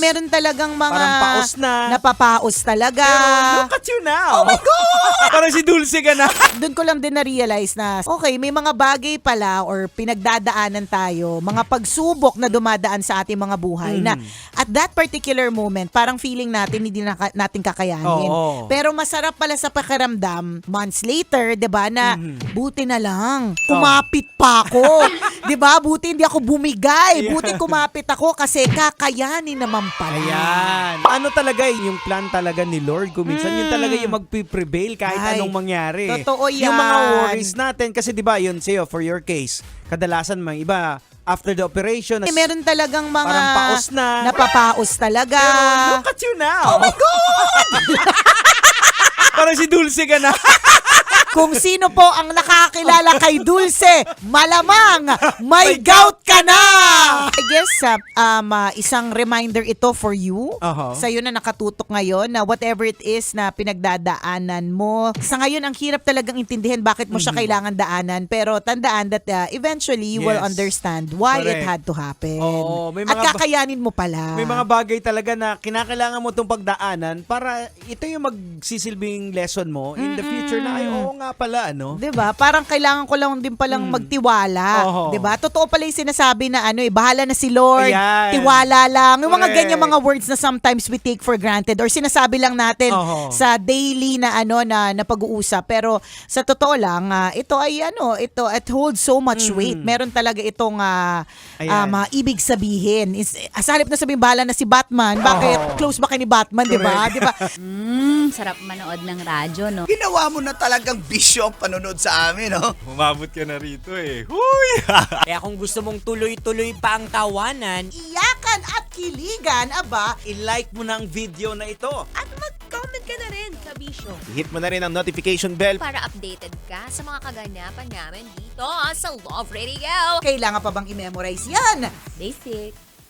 meron talagang mga Parang paos na. napapaos talaga. Pero look at you now. Oh my God! Parang si Dulce ka na. Doon ko lang din na-realize na, okay, may mga bagay pala or pinagdadaanan tayo, mga pagsubok na dumadaan sa ating mga buhay na at that particular moment, parang feeling natin hindi natin kakayanin. Oo. Pero masarap pala sa pakiramdam, months later, 'di ba, na buti na lang, kumapit pa ako. 'Di ba? Buti hindi ako bumigay. Buti kumapit ako kasi kakayanin naman pala. Ayan. Ano talaga yung plan talaga ni Lord? Kung minsan yun talaga yung magpiprevail kahit Ay, anong mangyari. totoo Yung mga yan. worries natin. Kasi di ba yun sa'yo, for your case, kadalasan mga iba, after the operation, Meron talagang mga parang paos na. napapaos talaga. Pero look at you now. Oh my God! Parang si Dulce ka na. Kung sino po ang nakakilala kay Dulce, malamang may gout ka na! I guess, isang reminder ito for you. Sa'yo na nakatutok ngayon na whatever it is na pinagdadaanan mo. Sa ngayon, ang hirap talagang intindihin bakit mo siya kailangan daanan. Pero tandaan that eventually you will Yes. understand why it Correct. had to happen. Oo, may At mga kakayanin mo pala. May mga bagay talaga na kinakailangan mo itong pagdaanan para ito yung magsisilbing lesson mo in the future na ay oo nga pala ano. 'Di ba? Parang kailangan ko lang din palang magtiwala, Oo. 'di ba? Totoo pala 'yung sinasabi na bahala na si Lord, Ayan. tiwala lang. Yung mga Correct. ganyan mga words na sometimes we take for granted or sinasabi lang natin Oo. sa daily na na pag-uusap. Pero sa totoo lang, ito ay it holds so much weight. Meron talaga itong Ayan. ibig sabihin. Sa halip na sabihin bahala na si Batman, bakit close ba kay ni Batman, 'di ba? 'Di ba? Sarap manood ng radyo, no? Ginawa mo na talagang bisyo ang panonood sa amin, no? Umabot ka na rito eh. Huy! Kaya kung gusto mong tuloy-tuloy pa ang tawanan, Iyakan at kiligan, aba, I-like mo na ang video na ito. At mag-comment ka na rin sa Bisyo Hit mo na rin ang notification bell. para updated ka sa mga kaganapan namin dito sa Love Radio. kailangan pa bang i-memorize yan? Basic.